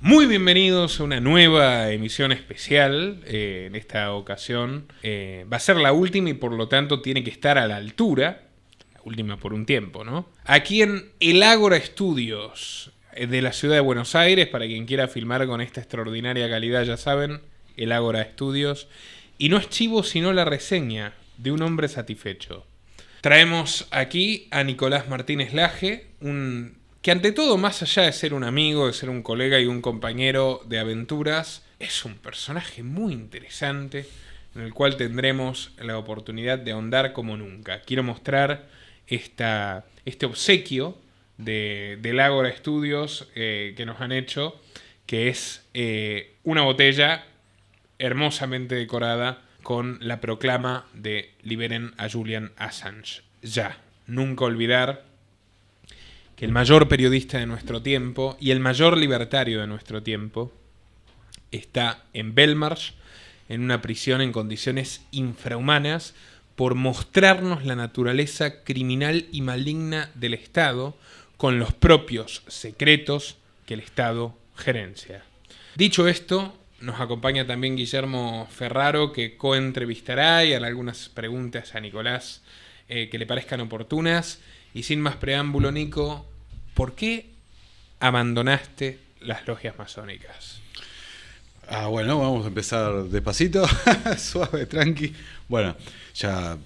Muy bienvenidos a una nueva emisión especial. En esta ocasión va a ser la última y por lo tanto tiene que estar a la altura. La última por un tiempo, ¿no? Aquí en el Ágora Studios de la ciudad de Buenos Aires, para quien quiera filmar con esta extraordinaria calidad, ya saben, el Ágora Studios. Y no es chivo sino la reseña de un hombre satisfecho. Traemos aquí a Nicolás Martínez Laje, que ante todo, más allá de ser un amigo, de ser un colega y un compañero de aventuras, es un personaje muy interesante en el cual tendremos la oportunidad de ahondar como nunca. Quiero mostrar este obsequio del Ágora Studios que nos han hecho, que es una botella hermosamente decorada con la proclama de liberen a Julian Assange. Ya, nunca olvidar que el mayor periodista de nuestro tiempo y el mayor libertario de nuestro tiempo está en Belmarsh, en una prisión en condiciones infrahumanas, por mostrarnos la naturaleza criminal y maligna del Estado con los propios secretos que el Estado gerencia. Dicho esto, nos acompaña también Guillermo Ferraro, que coentrevistará y hará algunas preguntas a Nicolás que le parezcan oportunas. Y sin más preámbulo, Nico, ¿por qué abandonaste las logias masónicas? Bueno, vamos a empezar despacito, suave, tranqui. Bueno, ya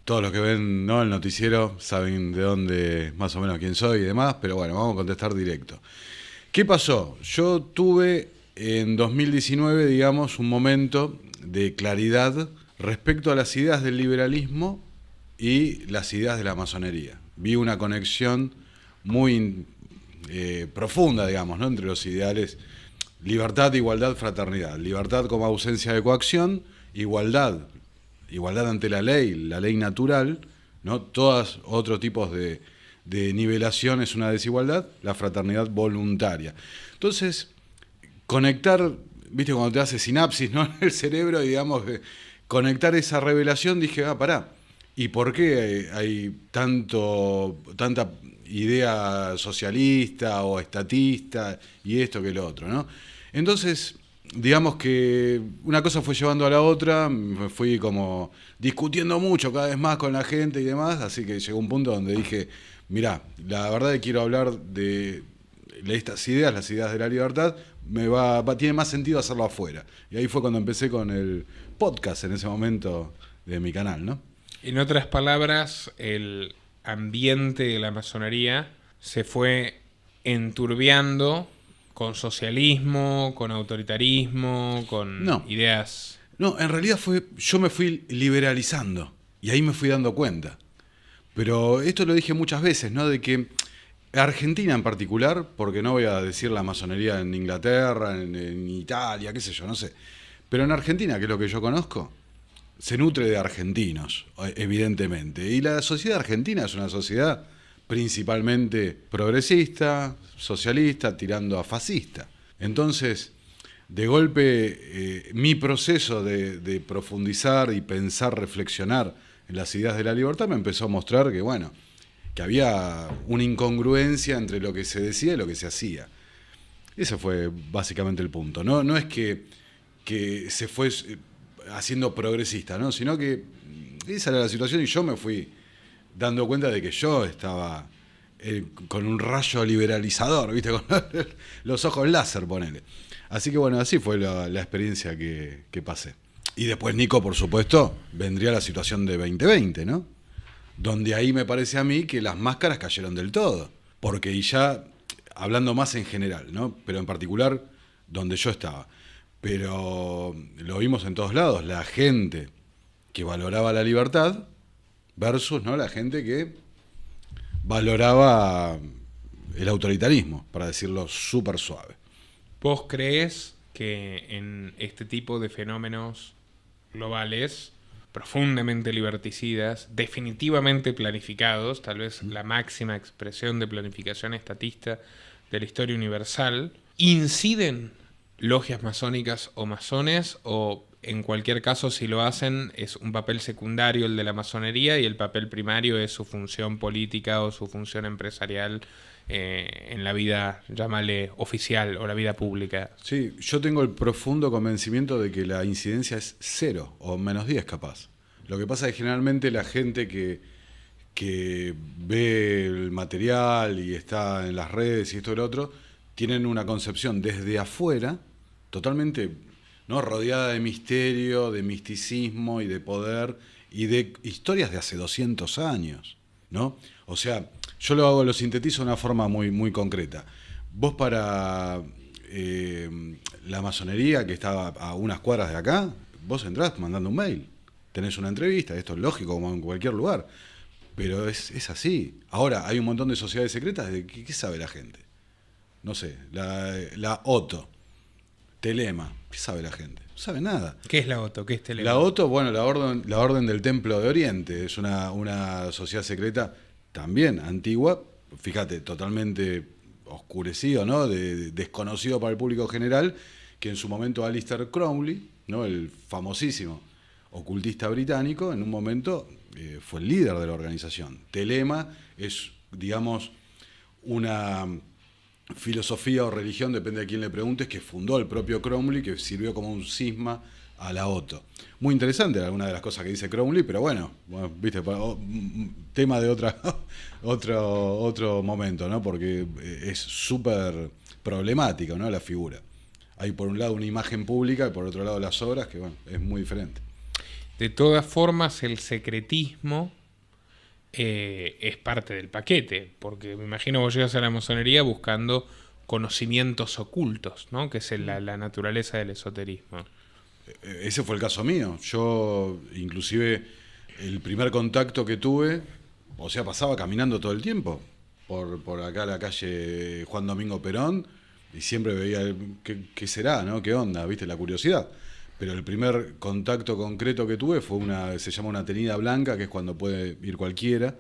todos los que ven, ¿no?, el noticiero saben de dónde, más o menos quién soy y demás, pero bueno, vamos a contestar directo. ¿Qué pasó? Yo tuve en 2019, digamos, un momento de claridad respecto a las ideas del liberalismo y las ideas de la masonería. Vi una conexión muy profunda, digamos, ¿no?, entre los ideales: libertad, igualdad, fraternidad. Libertad como ausencia de coacción, igualdad ante la ley natural, ¿no? Todos otros tipos de nivelación es una desigualdad, la fraternidad voluntaria. Entonces, conectar, viste, cuando te hace sinapsis, ¿no?, en el cerebro, digamos, conectar esa revelación, dije, pará, ¿y por qué hay tanta idea socialista o estatista y esto que lo otro, ¿no? Entonces, digamos que una cosa fue llevando a la otra, me fui como discutiendo mucho cada vez más con la gente y demás, así que llegó un punto donde dije, mirá, la verdad que quiero hablar de estas ideas, las ideas de la libertad, tiene más sentido hacerlo afuera. Y ahí fue cuando empecé con el podcast en ese momento de mi canal, ¿no? En otras palabras, el ambiente de la masonería se fue enturbiando con socialismo, con autoritarismo, con ideas. No, en realidad yo me fui liberalizando y ahí me fui dando cuenta. Pero esto lo dije muchas veces, ¿no? De que Argentina en particular, porque no voy a decir la masonería en Inglaterra, en Italia, qué sé yo, no sé. Pero en Argentina, que es lo que yo conozco, se nutre de argentinos, evidentemente. Y la sociedad argentina es una sociedad principalmente progresista, socialista, tirando a fascista. Entonces, de golpe, mi proceso de profundizar y pensar, reflexionar en las ideas de la libertad me empezó a mostrar que, bueno, que había una incongruencia entre lo que se decía y lo que se hacía. Ese fue básicamente el punto. No es que se fue haciendo progresista, ¿no?, sino que esa era la situación y yo me fui dando cuenta de que yo estaba con un rayo liberalizador, ¿viste? Con los ojos láser, ponele. Así que bueno, así fue la experiencia que pasé. Y después, Nico, por supuesto, vendría la situación de 2020, ¿no? Donde ahí me parece a mí que las máscaras cayeron del todo. Porque y ya, hablando más en general, ¿no?, pero en particular donde yo estaba. Pero lo vimos en todos lados, la gente que valoraba la libertad versus, ¿no?, la gente que valoraba el autoritarismo, para decirlo súper suave. ¿Vos crees que en este tipo de fenómenos globales, profundamente liberticidas, definitivamente planificados, tal vez la máxima expresión de planificación estatista de la historia universal, inciden logias masónicas o masones, o en cualquier caso, si lo hacen, es un papel secundario el de la masonería y el papel primario es su función política o su función empresarial en la vida, llámale oficial, o la vida pública. Sí, yo tengo el profundo convencimiento de que la incidencia es 0 o -10 capaz. Lo que pasa es que generalmente la gente que ve el material y está en las redes y esto y lo otro, tienen una concepción desde afuera totalmente, ¿no?, rodeada de misterio, de misticismo y de poder y de historias de hace 200 años, ¿no? O sea, yo lo sintetizo de una forma muy, muy concreta. Vos para la masonería, que está a unas cuadras de acá, vos entrás mandando un mail, tenés una entrevista, esto es lógico como en cualquier lugar, pero es así. Ahora, hay un montón de sociedades secretas, ¿de qué sabe la gente? No sé, la OTO, Telema, ¿qué sabe la gente? No sabe nada. ¿Qué es la OTO? ¿Qué es Telema? La OTO, bueno, la Orden del Templo de Oriente, es una sociedad secreta también antigua, fíjate, totalmente oscurecido, ¿no? Desconocido para el público general, que en su momento Aleister Crowley, ¿no?, el famosísimo ocultista británico, en un momento fue el líder de la organización. Telema es, digamos, una filosofía o religión, depende de quién le preguntes, que fundó el propio Crowley, que sirvió como un cisma a la OTO. Muy interesante alguna de las cosas que dice Crowley, pero bueno, viste, tema de otro momento, ¿no? Porque es súper problemática, ¿no?, la figura. Hay por un lado una imagen pública y por otro lado las obras, que bueno, es muy diferente. De todas formas, el secretismo es parte del paquete, porque me imagino vos llegas a la masonería buscando conocimientos ocultos, ¿no?, que es la naturaleza del esoterismo. Ese fue el caso mío. Yo, inclusive, el primer contacto que tuve, o sea, pasaba caminando todo el tiempo por acá la calle Juan Domingo Perón, y siempre veía qué será, ¿no? ¿Qué onda? ¿Viste? La curiosidad. Pero el primer contacto concreto que tuve fue se llama una tenida blanca, que es cuando puede ir cualquiera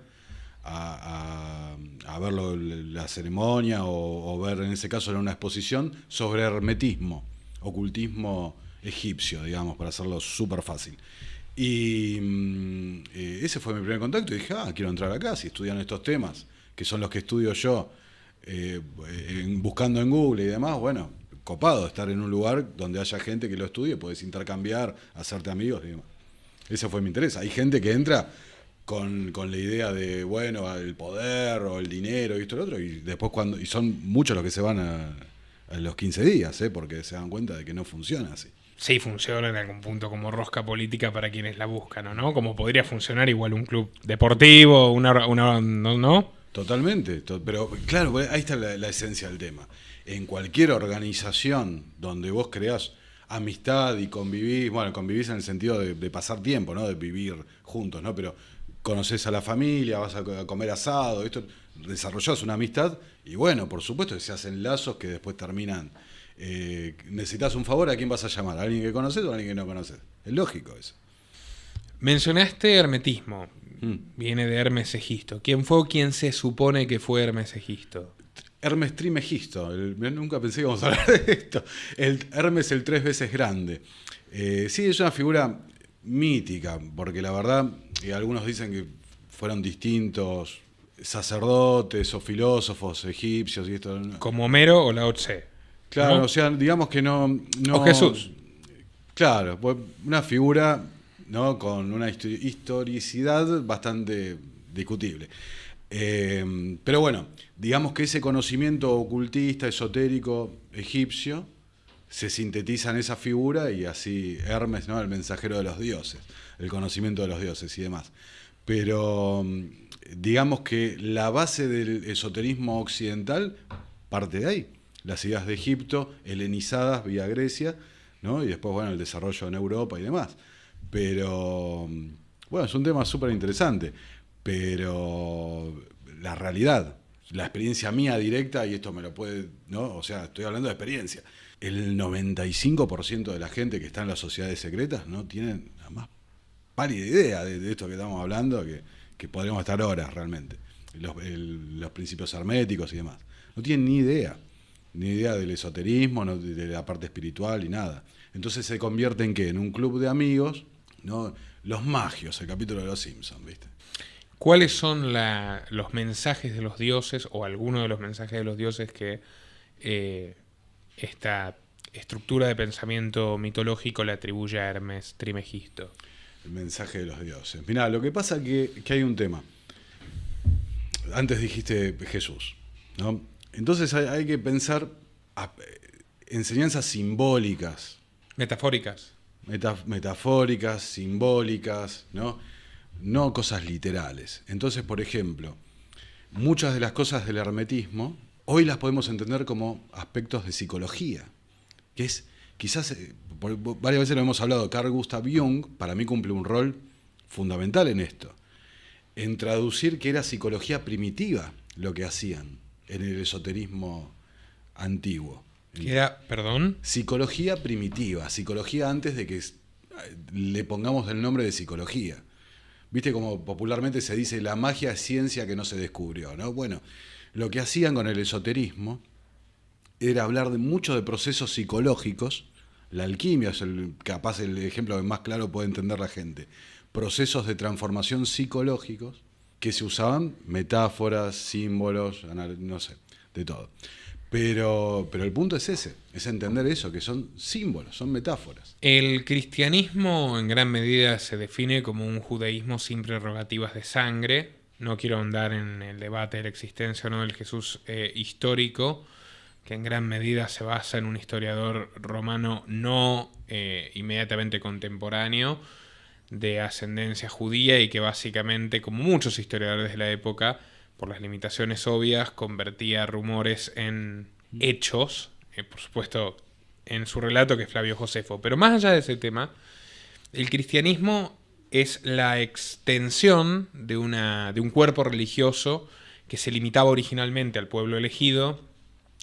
a ver la ceremonia o ver, en ese caso era una exposición sobre hermetismo, ocultismo egipcio, digamos, para hacerlo súper fácil. Y ese fue mi primer contacto y dije, quiero entrar acá, si estudian estos temas, que son los que estudio yo, buscando en Google y demás, bueno, copado estar en un lugar donde haya gente que lo estudie, podés intercambiar, hacerte amigos y demás. Ese fue mi interés. Hay gente que entra con la idea de, bueno, el poder o el dinero y esto y lo otro, y después y son muchos los que se van a los 15 días, porque se dan cuenta de que no funciona así. Sí, funciona en algún punto como rosca política para quienes la buscan, ¿no? Como podría funcionar igual un club deportivo, ¿no? Totalmente, pero claro, ahí está la esencia del tema. En cualquier organización donde vos creás amistad y convivís en el sentido de pasar tiempo, ¿no?, de vivir juntos, ¿no? Pero conocés a la familia, vas a comer asado, desarrollás una amistad y bueno, por supuesto que se hacen lazos que después terminan. Necesitas un favor, ¿a quién vas a llamar? ¿A alguien que conoces o a alguien que no conoces? Es lógico eso. Mencionaste hermetismo. Viene de Hermes Egisto. ¿Quién fue o quién se supone que fue Hermes Egisto? Hermes Trimegisto. Nunca pensé que íbamos a hablar de esto. Hermes el 3 veces grande. Sí, es una figura mítica, porque la verdad, algunos dicen que fueron distintos sacerdotes o filósofos egipcios y esto. ¿Como Homero o Lao Tse? Claro, ¿no? O sea, digamos que no o Jesús. Claro, una figura, ¿no?, con una historicidad bastante discutible. Pero bueno, digamos que ese conocimiento ocultista, esotérico, egipcio, se sintetiza en esa figura y así Hermes, ¿no?, el mensajero de los dioses, el conocimiento de los dioses y demás. Pero digamos que la base del esoterismo occidental parte de ahí. Las ideas de Egipto, helenizadas vía Grecia, ¿no?, y después, bueno, el desarrollo en Europa y demás. Pero, bueno, es un tema súper interesante. Pero la realidad, la experiencia mía directa, y esto me lo puede, ¿no? O sea, estoy hablando de experiencia. El 95% de la gente que está en las sociedades secretas no tienen la más pálida idea de esto que estamos hablando, que podríamos estar horas realmente. Los principios herméticos y demás. No tienen ni idea del esoterismo, no, de la parte espiritual y nada. Entonces se convierte en ¿qué? En un club de amigos, ¿no? Los magios, el capítulo de Los Simpsons, ¿viste? ¿Cuáles son los mensajes de los dioses o algunos de los mensajes de los dioses que esta estructura de pensamiento mitológico le atribuye a Hermes Trimegisto? El mensaje de los dioses. Mirá, lo que pasa que hay un tema. Antes dijiste Jesús, ¿no? Entonces hay que pensar enseñanzas simbólicas. Metafóricas. Metafóricas, simbólicas, ¿no? No cosas literales. Entonces, por ejemplo, muchas de las cosas del hermetismo hoy las podemos entender como aspectos de psicología, que es, quizás, varias veces lo hemos hablado, Carl Gustav Jung, para mí cumple un rol fundamental en esto, en traducir que era psicología primitiva lo que hacían en el esoterismo antiguo. ¿Qué era, perdón? Psicología primitiva, psicología antes de que le pongamos el nombre de psicología. ¿Viste como popularmente se dice la magia es ciencia que no se descubrió, ¿no? Bueno, lo que hacían con el esoterismo era hablar mucho de procesos psicológicos. La alquimia es capaz el ejemplo que más claro puede entender la gente. Procesos de transformación psicológicos que se usaban, metáforas, símbolos, no sé, de todo. Pero el punto es ese, es entender eso, que son símbolos, son metáforas. El cristianismo en gran medida se define como un judaísmo sin prerrogativas de sangre. No quiero ahondar en el debate de la existencia o no del Jesús histórico, que en gran medida se basa en un historiador romano no inmediatamente contemporáneo, de ascendencia judía y que básicamente, como muchos historiadores de la época, por las limitaciones obvias, convertía rumores en hechos, por supuesto en su relato que es Flavio Josefo. Pero más allá de ese tema, el cristianismo es la extensión de un cuerpo religioso que se limitaba originalmente al pueblo elegido,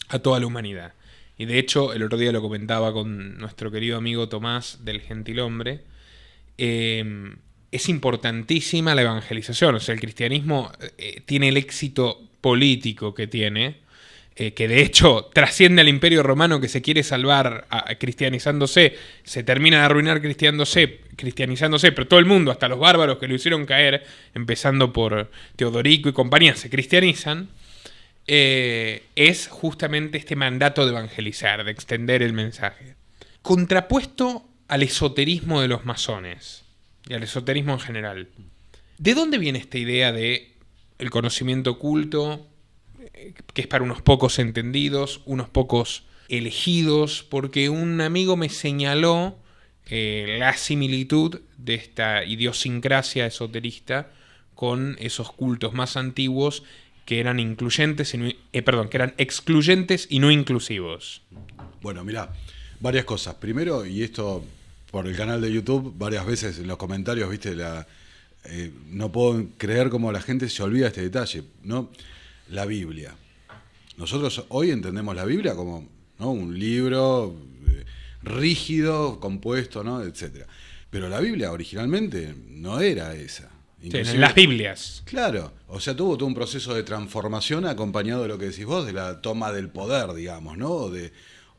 a toda la humanidad. Y de hecho, el otro día lo comentaba con nuestro querido amigo Tomás del Gentilhombre, es importantísima la evangelización. O sea, el cristianismo tiene el éxito político que tiene, que de hecho trasciende al Imperio Romano, que se quiere salvar cristianizándose, se termina de arruinar cristianizándose, pero todo el mundo, hasta los bárbaros que lo hicieron caer, empezando por Teodorico y compañía, se cristianizan. Es justamente este mandato de evangelizar, de extender el mensaje. Contrapuesto al esoterismo de los masones y al esoterismo en general. ¿De dónde viene esta idea de el conocimiento oculto, que es para unos pocos entendidos, unos pocos elegidos? Porque un amigo me señaló la similitud de esta idiosincrasia esoterista con esos cultos más antiguos que eran que eran excluyentes y no inclusivos. Bueno, mirá, varias cosas. Primero, y esto por el canal de YouTube, varias veces en los comentarios, viste, no puedo creer cómo la gente se olvida de este detalle, ¿no? La Biblia. Nosotros hoy entendemos la Biblia como, ¿no?, un libro rígido, compuesto, ¿no?, etcétera. Pero la Biblia originalmente no era esa. Sí, en las Biblias. Claro, o sea, tuvo todo un proceso de transformación acompañado de lo que decís vos, de la toma del poder, digamos, ¿no?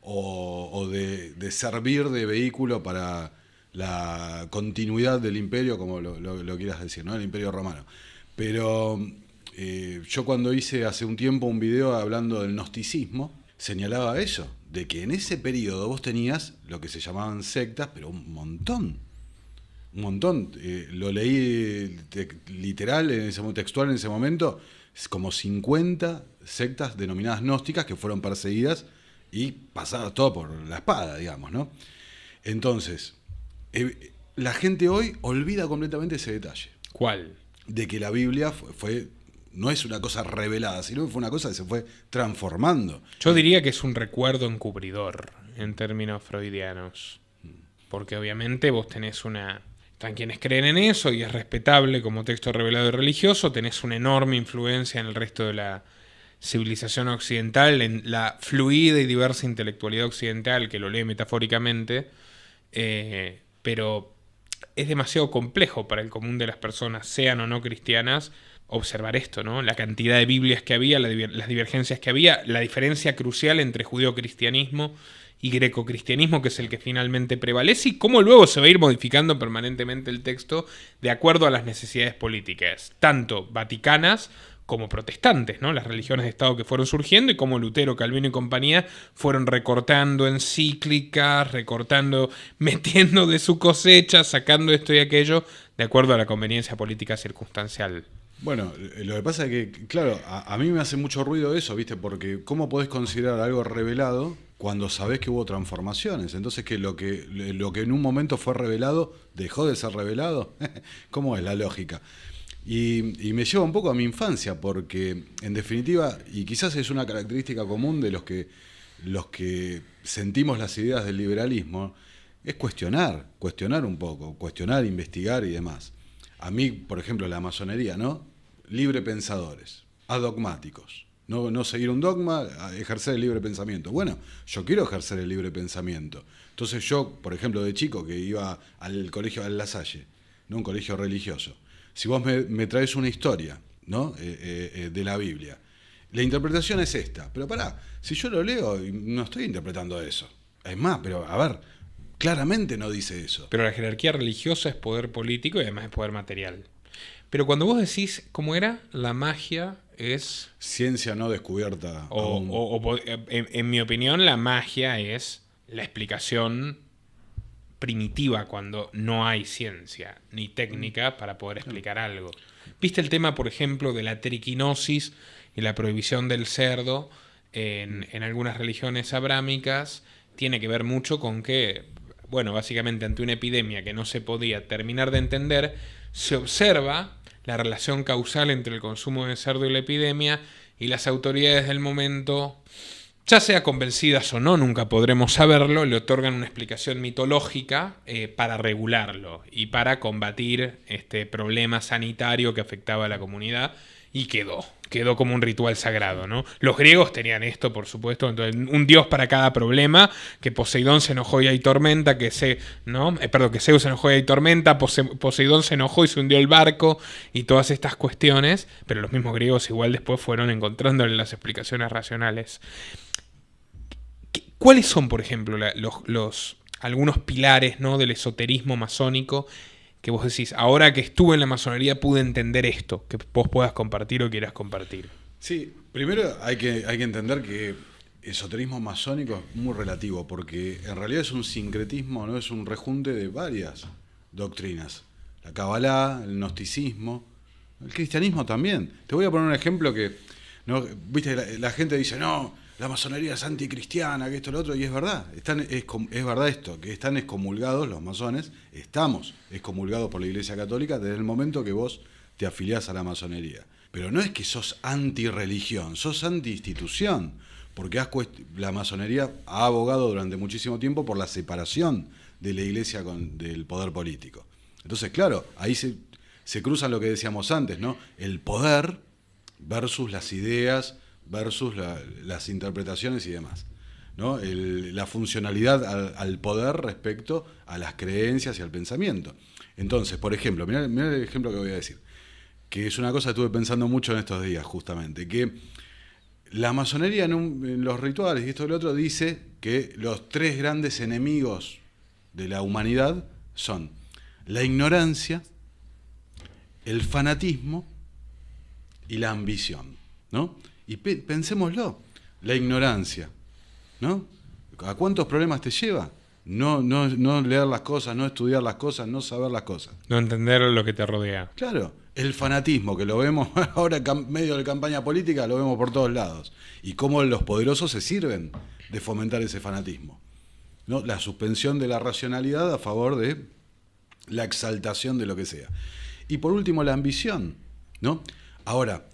O de servir de vehículo para la continuidad del imperio, como lo quieras decir, ¿no? El Imperio Romano. Pero yo cuando hice hace un tiempo un video hablando del gnosticismo, señalaba eso, de que en ese periodo vos tenías lo que se llamaban sectas, pero un montón. Un montón. Lo leí literal, textual en ese momento, es como 50 sectas denominadas gnósticas que fueron perseguidas y pasadas todo por la espada, digamos, ¿no? Entonces, la gente hoy olvida completamente ese detalle. ¿Cuál? De que la Biblia no es una cosa revelada, sino que fue una cosa que se fue transformando. Yo diría que es un recuerdo encubridor en términos freudianos. Porque obviamente vos tenés están quienes creen en eso y es respetable como texto revelado y religioso, tenés una enorme influencia en el resto de la civilización occidental, en la fluida y diversa intelectualidad occidental que lo lee metafóricamente, pero es demasiado complejo para el común de las personas, sean o no cristianas, observar esto, ¿no? La cantidad de Biblias que había, las divergencias que había, la diferencia crucial entre judeocristianismo y grecocristianismo, que es el que finalmente prevalece, y cómo luego se va a ir modificando permanentemente el texto de acuerdo a las necesidades políticas, tanto vaticanas como protestantes, ¿no? Las religiones de Estado que fueron surgiendo y cómo Lutero, Calvino y compañía fueron recortando encíclicas, recortando, metiendo de su cosecha, sacando esto y aquello, de acuerdo a la conveniencia política circunstancial. Bueno, lo que pasa es que, claro, a mí me hace mucho ruido eso, ¿viste? Porque ¿cómo podés considerar algo revelado cuando sabés que hubo transformaciones? Entonces, que lo que en un momento fue revelado, ¿dejó de ser revelado? ¿Cómo es la lógica? Y me lleva un poco a mi infancia, porque en definitiva, y quizás es una característica común de los que sentimos las ideas del liberalismo, es cuestionar un poco, cuestionar, investigar y demás. A mí, por ejemplo, la masonería, ¿no? Libre pensadores, adogmáticos, no seguir un dogma, ejercer el libre pensamiento. Bueno, yo quiero ejercer el libre pensamiento. Entonces yo, por ejemplo, de chico que iba al colegio de La Salle, ¿no? Un colegio religioso, si vos me traes una historia, ¿no? De la Biblia, la interpretación es esta, pero pará, si yo lo leo, no estoy interpretando eso. Es más, pero a ver, claramente no dice eso. Pero la jerarquía religiosa es poder político y además es poder material. Pero cuando vos decís, ¿cómo era? La magia es... Ciencia no descubierta. En mi opinión, la magia es la explicación primitiva cuando no hay ciencia ni técnica para poder explicar algo. ¿Viste el tema, por ejemplo, de la triquinosis y la prohibición del cerdo en algunas religiones abrámicas? Tiene que ver mucho con que, bueno, básicamente ante una epidemia que no se podía terminar de entender, se observa la relación causal entre el consumo de cerdo y la epidemia, y las autoridades del momento, ya sea convencidas o no, nunca podremos saberlo, le otorgan una explicación mitológica para regularlo y para combatir este problema sanitario que afectaba a la comunidad, y quedó como un ritual sagrado, ¿no? Los griegos tenían esto, por supuesto, entonces, un dios para cada problema, que Poseidón se enojó y hay tormenta, que Zeus se enojó y hay tormenta, Poseidón se enojó y se hundió el barco, y todas estas cuestiones, pero los mismos griegos igual después fueron encontrándole las explicaciones racionales. ¿Cuáles son, por ejemplo, algunos pilares, ¿no?, del esoterismo masónico que vos decís, ahora que estuve en la masonería pude entender esto, que vos puedas compartir o quieras compartir? Sí, primero hay que entender que esoterismo masónico es muy relativo, porque en realidad es un sincretismo, no es un rejunte de varias doctrinas. La Kabbalah, el gnosticismo, el cristianismo también. Te voy a poner un ejemplo que, ¿no? Viste, la gente dice, no, la masonería es anticristiana, que esto, lo otro, y es verdad, es verdad esto, que están excomulgados los masones, estamos excomulgados por la Iglesia Católica desde el momento que vos te afiliás a la masonería. Pero no es que sos antirreligión, sos anti-institución, porque la masonería ha abogado durante muchísimo tiempo por la separación de la Iglesia del poder político. Entonces, claro, ahí se cruzan lo que decíamos antes, ¿no? El poder versus las ideas, versus las interpretaciones y demás, ¿no? La funcionalidad al poder respecto a las creencias y al pensamiento. Entonces, por ejemplo, mirá el ejemplo que voy a decir, que es una cosa que estuve pensando mucho en estos días, justamente, que la masonería en los rituales y esto y lo otro dice que los tres grandes enemigos de la humanidad son la ignorancia, el fanatismo y la ambición, ¿no? Y pensémoslo, la ignorancia, ¿no? ¿A cuántos problemas te lleva? No leer las cosas, no estudiar las cosas, no saber las cosas. No entender lo que te rodea. Claro, el fanatismo, que lo vemos ahora en medio de campaña política, lo vemos por todos lados. Y cómo los poderosos se sirven de fomentar ese fanatismo, ¿no? La suspensión de la racionalidad a favor de la exaltación de lo que sea. Y por último, la ambición, ¿no? Ahora,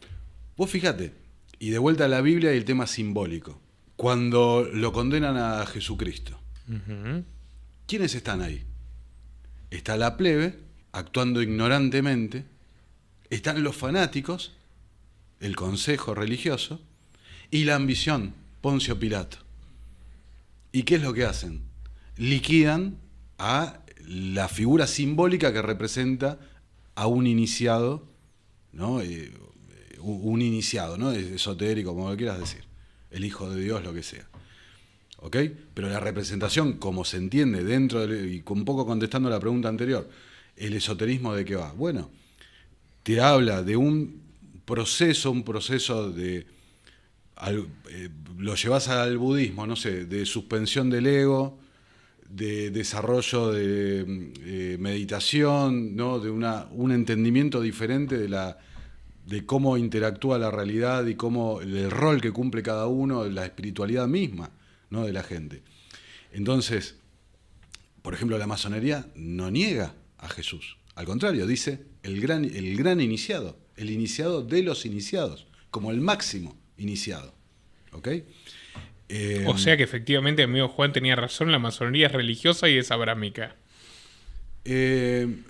vos fíjate, y de vuelta a la Biblia y el tema simbólico. Cuando lo condenan a Jesucristo, ¿quiénes están ahí? Está la plebe, actuando ignorantemente, están los fanáticos, el consejo religioso, y la ambición, Poncio Pilato. ¿Y qué es lo que hacen? Liquidan a la figura simbólica que representa a un iniciado ¿no? Un iniciado, ¿no? Esotérico, como lo quieras decir. El Hijo de Dios, lo que sea. ¿Ok? Pero la representación, como se entiende dentro y un poco contestando la pregunta anterior, ¿el esoterismo de qué va? Bueno, te habla de un proceso de... lo llevas al budismo, no sé, de suspensión del ego, de desarrollo de meditación, ¿no? De un entendimiento diferente de cómo interactúa la realidad y cómo el rol que cumple cada uno, la espiritualidad misma, ¿no? De la gente. Entonces, por ejemplo, la masonería no niega a Jesús. Al contrario, dice el gran iniciado, el iniciado de los iniciados, como el máximo iniciado. ¿Ok? O sea que efectivamente amigo Juan tenía razón, la masonería es religiosa y es abrámica. Pero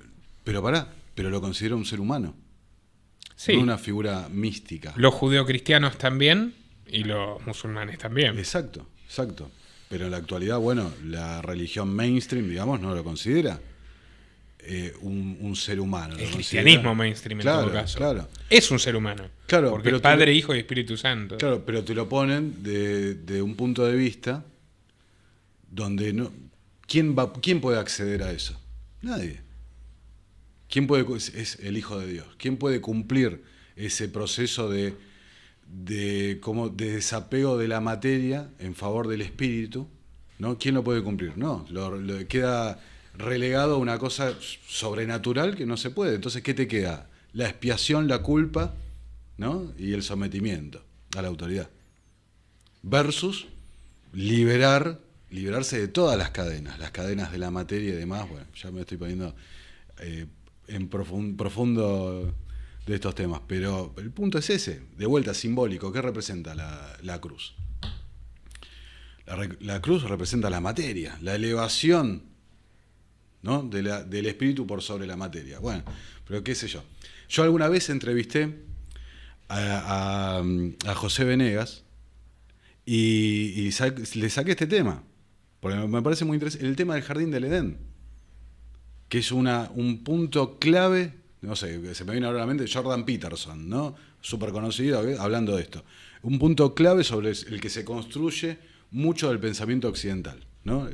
lo considero un ser humano. Sí. No una figura mística. Los judeocristianos también y los musulmanes también. Exacto. Pero en la actualidad, bueno, la religión mainstream, digamos, no lo considera un ser humano. El cristianismo mainstream en todo caso. Claro. Es un ser humano. Claro, porque es Padre, Hijo y Espíritu Santo. Claro, pero te lo ponen de un punto de vista donde no. ¿Quién puede acceder a eso? Nadie. Es el Hijo de Dios. ¿Quién puede cumplir ese proceso de desapego de la materia en favor del espíritu? ¿No? ¿Quién lo puede cumplir? No, lo queda relegado a una cosa sobrenatural que no se puede. Entonces, ¿qué te queda? La expiación, la culpa, ¿no? Y el sometimiento a la autoridad. Versus liberarse de todas las cadenas de la materia y demás. Bueno, ya me estoy poniendo en profundo de estos temas, pero el punto es ese, de vuelta simbólico. ¿Qué representa la cruz? La cruz representa la materia, la elevación, ¿no? del espíritu por sobre la materia. Bueno, pero qué sé yo. Yo alguna vez entrevisté a José Venegas y le saqué este tema, porque me parece muy interesante, el tema del jardín del Edén, que es un punto clave, no sé, se me viene ahora a la mente Jordan Peterson, ¿no? Súper conocido, hablando de esto. Un punto clave sobre el que se construye mucho del pensamiento occidental, ¿no?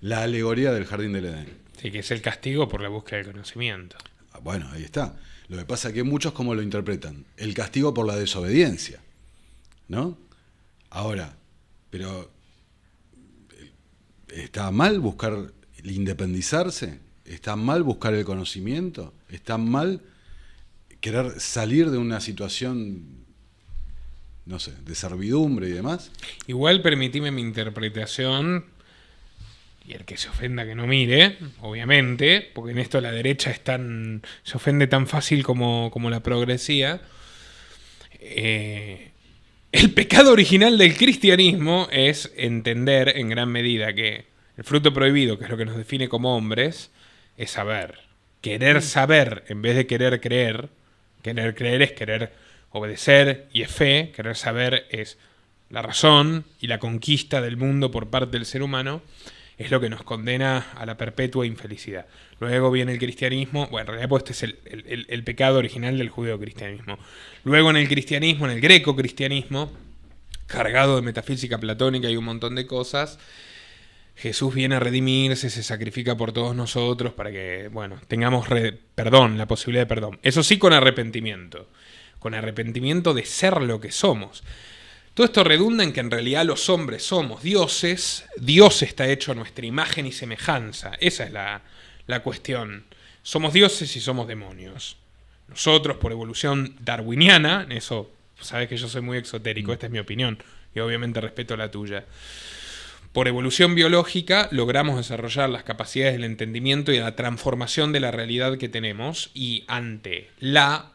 La alegoría del jardín del Edén. Sí, que es el castigo por la búsqueda del conocimiento. Bueno, ahí está. Lo que pasa es que muchos como lo interpretan. El castigo por la desobediencia, ¿no? Ahora, pero ¿está mal buscar independizarse? ¿Está mal buscar el conocimiento? ¿Está mal querer salir de una situación, no sé, de servidumbre y demás? Igual permitime mi interpretación, y el que se ofenda que no mire, obviamente, porque en esto la derecha se ofende tan fácil como la progresía. El pecado original del cristianismo es entender en gran medida que el fruto prohibido, que es lo que nos define como hombres, es saber. Querer saber en vez de querer creer. Querer creer es querer obedecer y es fe. Querer saber es la razón y la conquista del mundo por parte del ser humano. Es lo que nos condena a la perpetua infelicidad. Luego viene el cristianismo. Bueno, en realidad pues este es el pecado original del judeocristianismo. Luego en el cristianismo, en el greco-cristianismo, cargado de metafísica platónica y un montón de cosas, Jesús viene a redimirse, se sacrifica por todos nosotros para que, bueno, tengamos perdón, la posibilidad de perdón. Eso sí, con arrepentimiento de ser lo que somos. Todo esto redunda en que en realidad los hombres somos dioses, Dios está hecho a nuestra imagen y semejanza. Esa es la cuestión. Somos dioses y somos demonios. Nosotros, por evolución darwiniana, en eso sabes que yo soy muy exotérico, esta es mi opinión, y obviamente respeto la tuya. Por evolución biológica logramos desarrollar las capacidades del entendimiento y la transformación de la realidad que tenemos, y ante la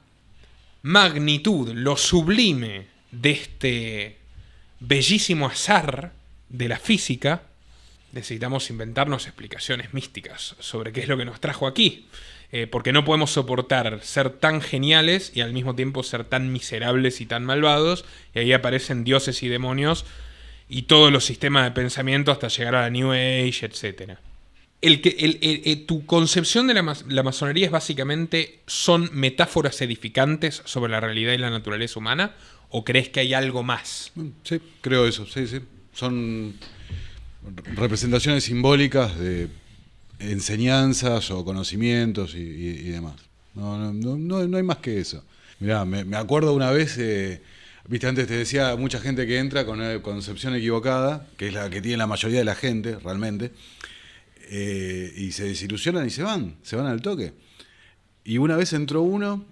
magnitud, lo sublime de este bellísimo azar de la física, necesitamos inventarnos explicaciones místicas sobre qué es lo que nos trajo aquí, porque no podemos soportar ser tan geniales y al mismo tiempo ser tan miserables y tan malvados, y ahí aparecen dioses y demonios y todos los sistemas de pensamiento hasta llegar a la New Age, etc. ¿Tu concepción de la masonería es básicamente, son metáforas edificantes sobre la realidad y la naturaleza humana? ¿O crees que hay algo más? Sí, creo eso, sí, sí. Son representaciones simbólicas de enseñanzas o conocimientos y demás. No hay más que eso. Mirá, me acuerdo una vez, viste, antes te decía, mucha gente que entra con una concepción equivocada, que es la que tiene la mayoría de la gente, realmente, y se desilusionan y se van al toque. Y una vez entró uno,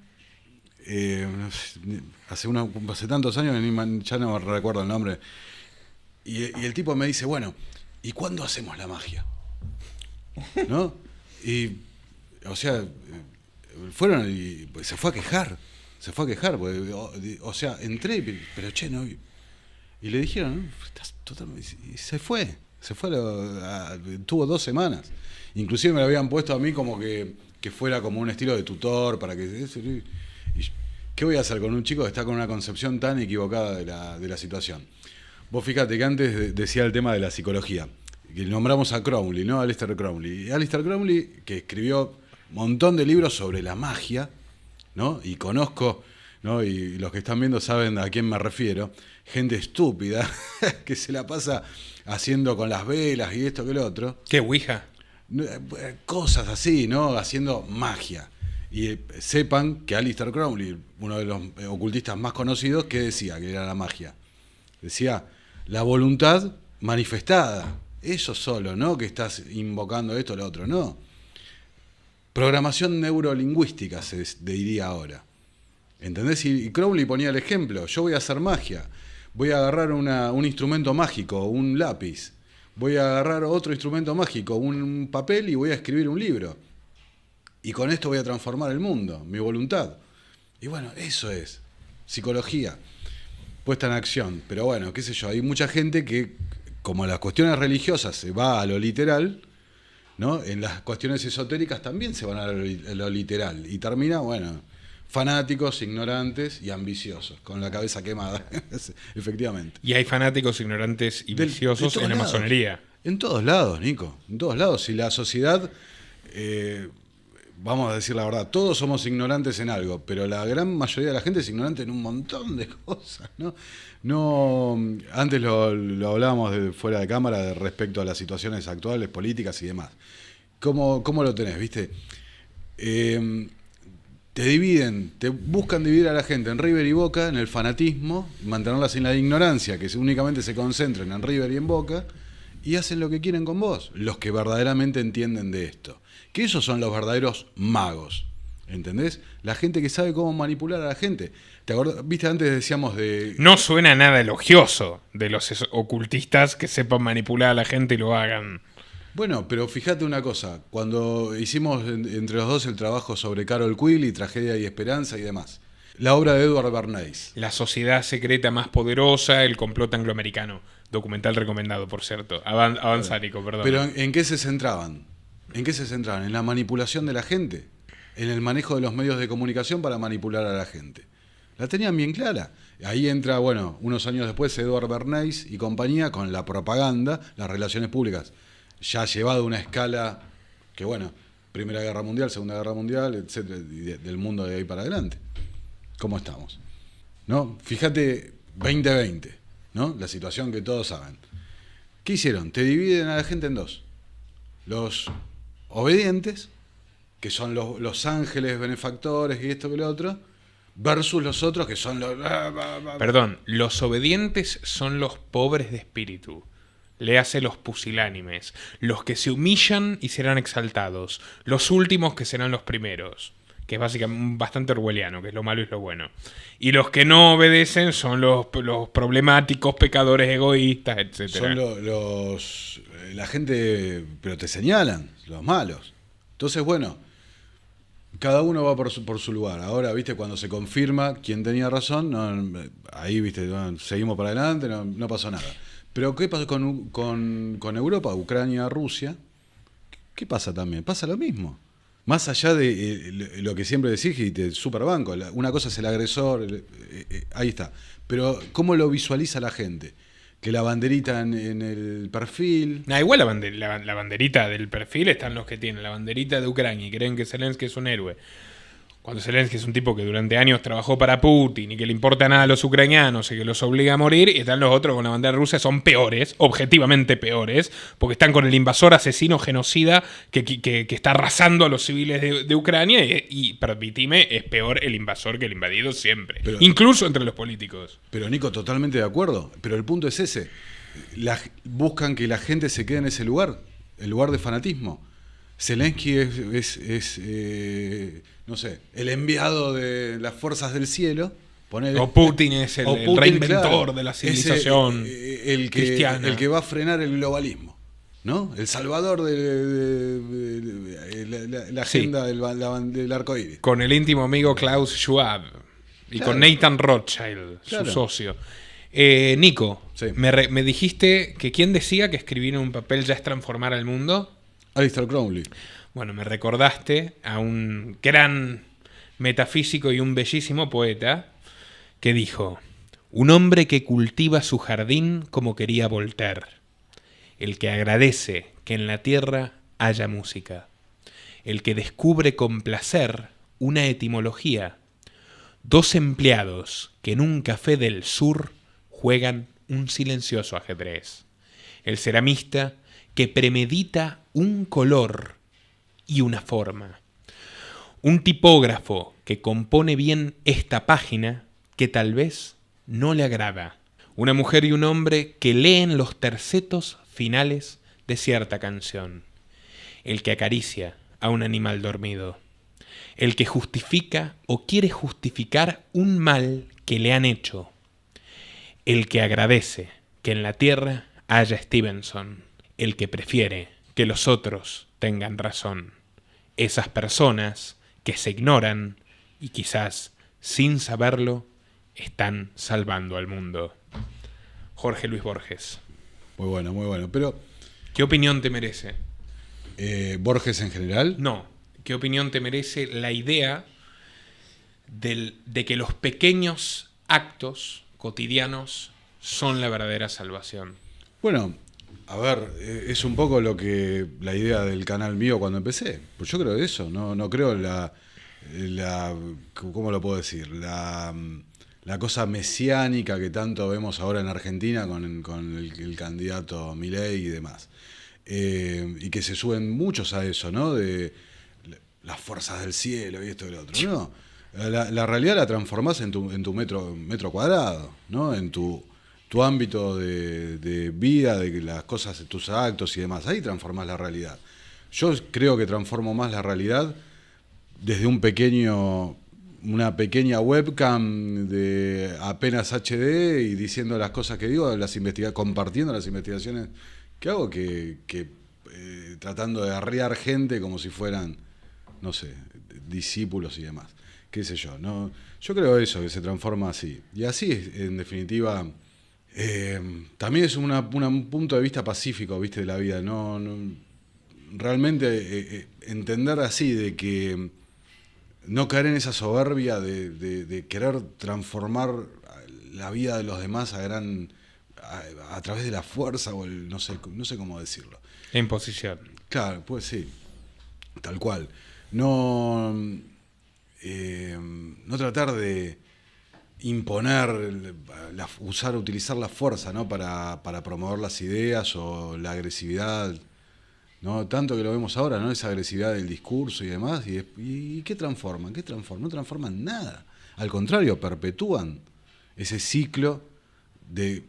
hace tantos años que ya no recuerdo el nombre, y el tipo me dice, bueno, ¿y cuándo hacemos la magia? ¿No? Y, o sea, fueron y pues, se fue a quejar, porque, o sea, entré, pero che, no. Y le dijeron, ¿no? Estás totalmente. Y se fue, tuvo 2 semanas. Inclusive me lo habían puesto a mí como que fuera como un estilo de tutor, para que. Y, ¿qué voy a hacer con un chico que está con una concepción tan equivocada de la situación? Vos fíjate que antes decía el tema de la psicología, que nombramos a Crowley, ¿no? Aleister Crowley. Y Aleister Crowley, que escribió un montón de libros sobre la magia, ¿no? Y conozco, ¿no? Y los que están viendo saben a quién me refiero, gente estúpida que se la pasa haciendo con las velas y esto que lo otro. ¿Qué, Ouija? Cosas así, ¿no? Haciendo magia. Y sepan que Aleister Crowley, uno de los ocultistas más conocidos, ¿qué decía que era la magia? Decía, la voluntad manifestada. Eso solo, ¿no? Que estás invocando esto o lo otro, no. Programación neurolingüística se diría ahora. ¿Entendés? Y Crowley ponía el ejemplo. Yo voy a hacer magia. Voy a agarrar un instrumento mágico, un lápiz. Voy a agarrar otro instrumento mágico, un papel, y voy a escribir un libro. Y con esto voy a transformar el mundo, mi voluntad. Y bueno, eso es psicología puesta en acción. Pero bueno, qué sé yo, hay mucha gente que, como las cuestiones religiosas se va a lo literal, ¿no? En las cuestiones esotéricas también se van a lo literal. Y termina, bueno, fanáticos, ignorantes y ambiciosos, con la cabeza quemada, efectivamente. Y hay fanáticos, ignorantes y viciosos en la masonería. En todos lados, Nico, en todos lados. Si la sociedad, vamos a decir la verdad, todos somos ignorantes en algo, pero la gran mayoría de la gente es ignorante en un montón de cosas, ¿no? Antes lo hablábamos fuera de cámara respecto a las situaciones actuales, políticas y demás. ¿Cómo lo tenés, viste? Te buscan dividir a la gente en River y Boca, en el fanatismo, mantenerlas en la ignorancia, que únicamente se concentren en River y en Boca, y hacen lo que quieren con vos, los que verdaderamente entienden de esto. Que esos son los verdaderos magos, ¿entendés? La gente que sabe cómo manipular a la gente. ¿Te acordás? Viste, antes decíamos de... No suena nada elogioso de los ocultistas que sepan manipular a la gente y lo hagan. Bueno, pero fíjate una cosa, cuando hicimos entre los dos el trabajo sobre Carol Quill y Tragedia y Esperanza y demás, la obra de Edward Bernays. La sociedad secreta más poderosa, el complot angloamericano. Documental recomendado, por cierto. Avanzárico, perdón. Pero ¿en qué se centraban? ¿En qué se centraban? En la manipulación de la gente, en el manejo de los medios de comunicación para manipular a la gente. La tenían bien clara. Ahí entra, bueno, unos años después Edward Bernays y compañía con la propaganda, las relaciones públicas, ya llevado a una escala que, bueno, Primera Guerra Mundial, Segunda Guerra Mundial, etcétera, y del mundo de ahí para adelante. ¿Cómo estamos? ¿No? Fíjate, 2020, ¿no? La situación que todos saben. ¿Qué hicieron? Te dividen a la gente en dos. Los obedientes, que son los ángeles benefactores y esto que lo otro, versus los otros que son los... Perdón, los obedientes son los pobres de espíritu. Léase los pusilánimes, los que se humillan y serán exaltados, los últimos que serán los primeros, que es básicamente bastante orwelliano, que es lo malo y lo bueno. Y los que no obedecen son los problemáticos, pecadores, egoístas, etc. Son la gente, pero te señalan, los malos. Entonces, bueno, cada uno va por su lugar. Ahora, viste, cuando se confirma quién tenía razón, ahí, viste, seguimos para adelante, no pasó nada. Pero ¿qué pasa con Europa, Ucrania, Rusia? ¿Qué pasa también? Pasa lo mismo. Más allá de lo que siempre decís y te superbanco, una cosa es el agresor, ahí está. Pero ¿cómo lo visualiza la gente? que la banderita en el perfil. Igual la banderita del perfil están los que tienen la banderita de Ucrania y creen que Zelensky es un héroe. Cuando Zelensky es un tipo que durante años trabajó para Putin y que le importa nada a los ucranianos y que los obliga a morir, y están los otros con la bandera rusa, son peores, objetivamente peores, porque están con el invasor asesino genocida que está arrasando a los civiles de Ucrania y, permitime, es peor el invasor que el invadido siempre, incluso entre los políticos. Pero Nico, totalmente de acuerdo, pero el punto es ese. Buscan que la gente se quede en ese lugar, el lugar de fanatismo. Zelensky es no sé, el enviado de las fuerzas del cielo. O Putin es el reinventor, claro, de la civilización cristiana. El que va a frenar el globalismo, ¿no? El salvador de la agenda del arco iris. Con el íntimo amigo Klaus Schwab y con Nathan Rothschild, su socio. Nico, sí. Me dijiste que ¿quién decía que escribir en un papel ya es transformar al mundo? Aleister Crowley. Bueno, me recordaste a un gran metafísico y un bellísimo poeta que dijo: un hombre que cultiva su jardín como quería Voltaire, el que agradece que en la tierra haya música, el que descubre con placer una etimología, dos empleados que en un café del sur juegan un silencioso ajedrez, el ceramista que premedita un color y una forma, un tipógrafo que compone bien esta página que tal vez no le agrada, una mujer y un hombre que leen los tercetos finales de cierta canción, el que acaricia a un animal dormido, el que justifica o quiere justificar un mal que le han hecho, el que agradece que en la tierra haya Stevenson, el que prefiere que los otros tengan razón. Esas personas que se ignoran y quizás sin saberlo están salvando al mundo. Jorge Luis Borges. Muy bueno. Pero ¿qué opinión te merece? ¿Borges en general? No. ¿Qué opinión te merece la idea de que los pequeños actos cotidianos son la verdadera salvación? Bueno, a ver, es un poco la idea del canal mío cuando empecé. Pues yo creo eso, no creo ¿cómo lo puedo decir? La cosa mesiánica que tanto vemos ahora en Argentina con el candidato Milei y demás. Y que se suben muchos a eso, ¿no? De las fuerzas del cielo y esto y lo otro. No, la realidad la transformás en tu metro cuadrado, ¿no? En tu ámbito de vida, de las cosas, tus actos y demás. Ahí transformás la realidad. Yo creo que transformo más la realidad desde una pequeña webcam de apenas HD y diciendo las cosas que digo, compartiendo las investigaciones que hago, tratando de arrear gente como si fueran, no sé, discípulos y demás. Qué sé yo, ¿no? Yo creo eso, que se transforma así. Y así, en definitiva, también es un punto de vista pacífico, ¿viste? De la vida. No realmente entender así, de que no caer en esa soberbia de querer transformar la vida de los demás a través de la fuerza o no sé cómo decirlo. La imposición. Claro, pues sí, tal cual. No tratar de imponer, utilizar la fuerza, ¿no? para promover las ideas o la agresividad, ¿no? Tanto que lo vemos ahora, ¿no? Esa agresividad del discurso y demás. ¿Y qué transforman? No transforman nada. Al contrario, perpetúan ese ciclo de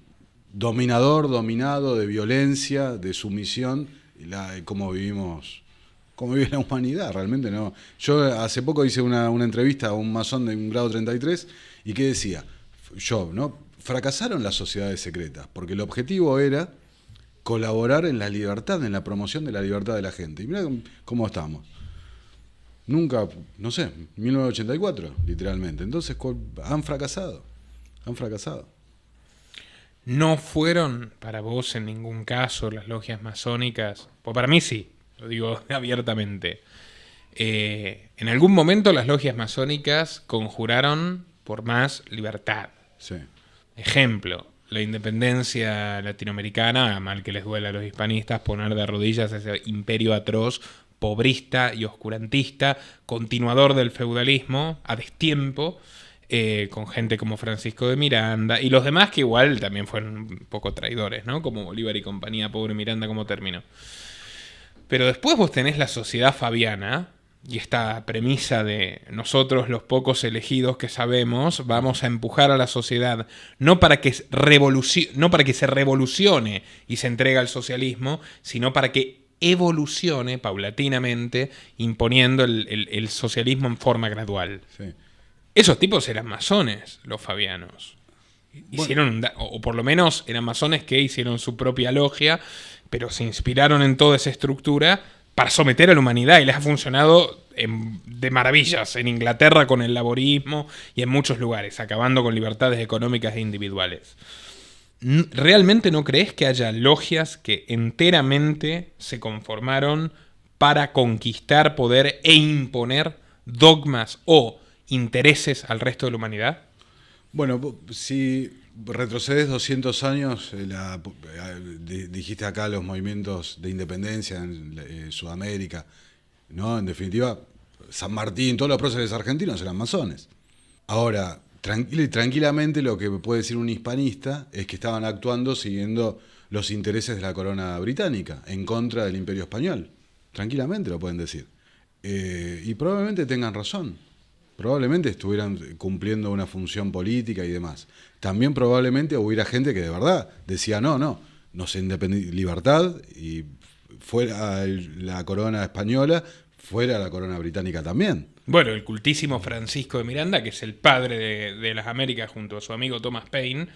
dominador, dominado, de violencia, de sumisión, cómo vive la humanidad, realmente no. Yo hace poco hice una entrevista a un masón de un grado 33 y ¿qué decía? ¿No? Fracasaron las sociedades secretas, porque el objetivo era colaborar en la libertad, en la promoción de la libertad de la gente. Y mirá cómo estamos. Nunca, no sé, 1984, literalmente. Entonces, han fracasado. ¿No fueron para vos en ningún caso las logias masónicas? Pues para mí sí, lo digo abiertamente. En algún momento las logias masónicas conjuraron por más libertad. Sí. Ejemplo, la independencia latinoamericana, mal que les duela a los hispanistas, poner de rodillas ese imperio atroz, pobrista y oscurantista, continuador del feudalismo, a destiempo, con gente como Francisco de Miranda, y los demás que igual también fueron un poco traidores, ¿no? Como Bolívar y compañía, pobre Miranda, como terminó. Pero después vos tenés la sociedad fabiana, y esta premisa de nosotros los pocos elegidos que sabemos, vamos a empujar a la sociedad no para que se revolucione y se entregue al socialismo, sino para que evolucione paulatinamente, imponiendo el socialismo en forma gradual. Sí. Esos tipos eran masones, los fabianos. Hicieron o por lo menos eran masones que hicieron su propia logia, pero se inspiraron en toda esa estructura para someter a la humanidad, y les ha funcionado de maravillas en Inglaterra con el laborismo y en muchos lugares, acabando con libertades económicas e individuales. ¿Realmente no crees que haya logias que enteramente se conformaron para conquistar poder e imponer dogmas o intereses al resto de la humanidad? Bueno, si retrocedes 200 años, dijiste acá los movimientos de independencia en Sudamérica, ¿no? En definitiva, San Martín, todos los próceres argentinos eran masones. Ahora, tranquilamente lo que puede decir un hispanista es que estaban actuando siguiendo los intereses de la corona británica, en contra del Imperio Español. Tranquilamente lo pueden decir. Y probablemente tengan razón. Probablemente estuvieran cumpliendo una función política y demás. También probablemente hubiera gente que de verdad decía no se libertad, y fuera la corona española, fuera la corona británica también. Bueno, el cultísimo Francisco de Miranda, que es el padre de las Américas, junto a su amigo Thomas Paine,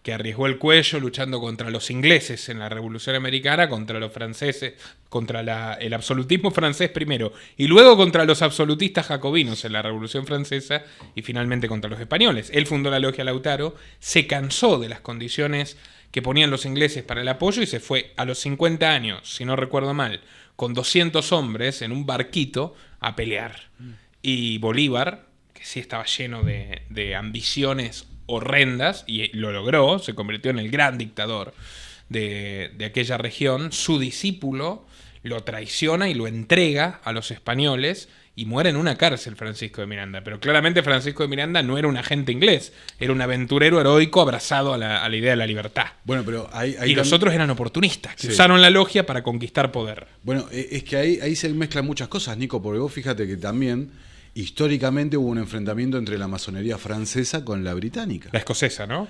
que arriesgó el cuello luchando contra los ingleses en la Revolución Americana, contra los franceses, contra el absolutismo francés primero, y luego contra los absolutistas jacobinos en la Revolución Francesa, y finalmente contra los españoles. Él fundó la Logia Lautaro, se cansó de las condiciones que ponían los ingleses para el apoyo y se fue a los 50 años, si no recuerdo mal, con 200 hombres en un barquito a pelear. Y Bolívar, que sí estaba lleno de ambiciones horrendas, y lo logró, se convirtió en el gran dictador de aquella región, su discípulo lo traiciona y lo entrega a los españoles, y muere en una cárcel Francisco de Miranda. Pero claramente Francisco de Miranda no era un agente inglés, era un aventurero heroico abrazado a la idea de la libertad. Bueno, pero y los otros eran oportunistas, que usaron la logia para conquistar poder. Bueno, es que ahí se mezclan muchas cosas, Nico, porque vos fíjate que también históricamente hubo un enfrentamiento entre la masonería francesa con la británica. La escocesa, ¿no?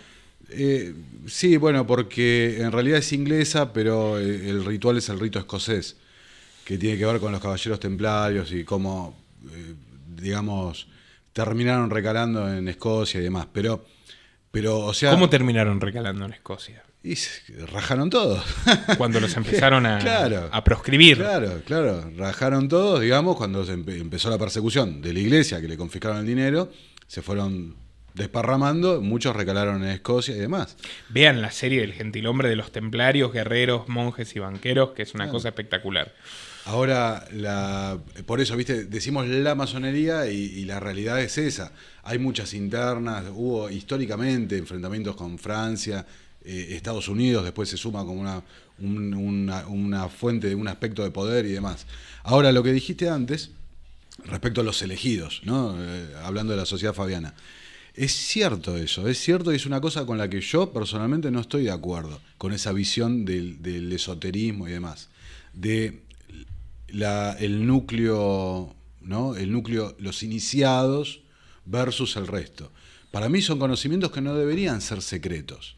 Sí, bueno, porque en realidad es inglesa, pero el ritual es el rito escocés, que tiene que ver con los caballeros templarios y cómo, digamos, terminaron recalando en Escocia y demás. Pero o sea... ¿Cómo terminaron recalando en Escocia? Y rajaron todos. Cuando los empezaron claro, a proscribir. Claro. Rajaron todos, digamos, cuando empezó la persecución de la iglesia, que le confiscaron el dinero, se fueron desparramando, muchos recalaron en Escocia y demás. Vean la serie del gentilhombre de los templarios, guerreros, monjes y banqueros, que es una cosa espectacular. Ahora, por eso, viste, decimos la masonería y la realidad es esa. Hay muchas internas, hubo históricamente enfrentamientos con Francia, Estados Unidos, después se suma como una fuente, un aspecto de poder y demás. Ahora, lo que dijiste antes, respecto a los elegidos, ¿no? Hablando de la sociedad fabiana, es cierto eso, es cierto, y es una cosa con la que yo personalmente no estoy de acuerdo, con esa visión del esoterismo y demás, de el núcleo, ¿no? El núcleo, los iniciados versus el resto. Para mí son conocimientos que no deberían ser secretos.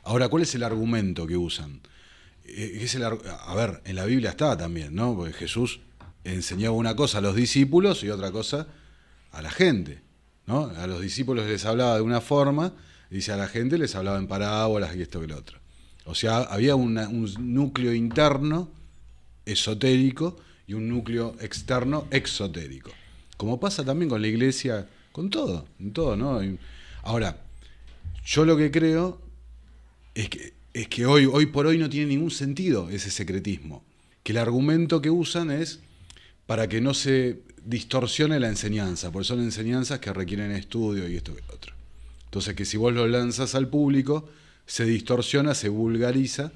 Ahora, ¿cuál es el argumento que usan? A ver, en la Biblia está también, ¿no? Porque Jesús enseñaba una cosa a los discípulos y otra cosa a la gente, ¿no? A los discípulos les hablaba de una forma, dice, a la gente les hablaba en parábolas y esto que lo otro. O sea, había un núcleo interno esotérico y un núcleo externo exotérico. Como pasa también con la iglesia, con todo, ¿no? Ahora, yo lo que creo es que hoy por hoy no tiene ningún sentido ese secretismo. Que el argumento que usan es para que no se distorsione la enseñanza, porque son enseñanzas que requieren estudio y esto y lo otro. Entonces, que si vos lo lanzas al público, se distorsiona, se vulgariza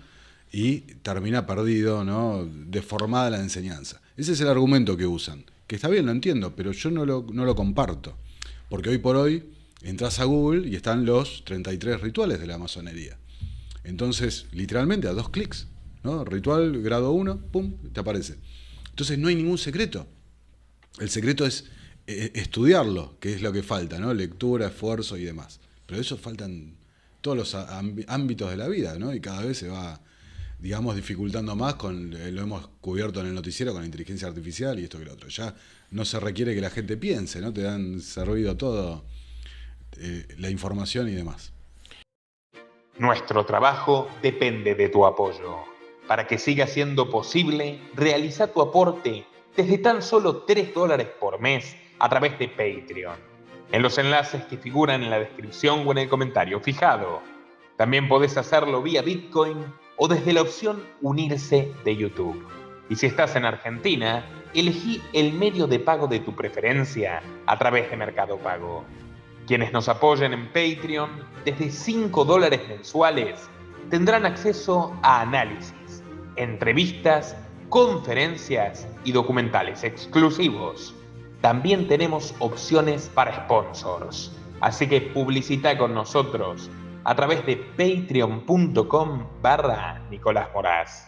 y termina perdido, ¿no? Deformada la enseñanza. Ese es el argumento que usan. Que está bien, lo entiendo, pero yo no lo comparto. Porque hoy por hoy entras a Google y están los 33 rituales de la masonería. Entonces, literalmente a 2 clics, ¿no? Ritual grado 1, pum, te aparece. Entonces no hay ningún secreto. El secreto es estudiarlo, que es lo que falta, ¿no? Lectura, esfuerzo y demás. Pero eso faltan todos los ámbitos de la vida, ¿no? Y cada vez se va, digamos, dificultando más lo hemos cubierto en el noticiero con la inteligencia artificial y esto que lo otro. Ya no se requiere que la gente piense, ¿no? Te dan servido todo, la información y demás. Nuestro trabajo depende de tu apoyo. Para que siga siendo posible, realiza tu aporte desde tan solo $3 por mes a través de Patreon, en los enlaces que figuran en la descripción o en el comentario fijado. También podés hacerlo vía Bitcoin o desde la opción Unirse de YouTube. Y si estás en Argentina, elegí el medio de pago de tu preferencia a través de Mercado Pago. Quienes nos apoyen en Patreon desde $5 mensuales tendrán acceso a análisis, entrevistas, conferencias y documentales exclusivos. También tenemos opciones para sponsors, así que publicita con nosotros a través de patreon.com/Nicolás Moraz.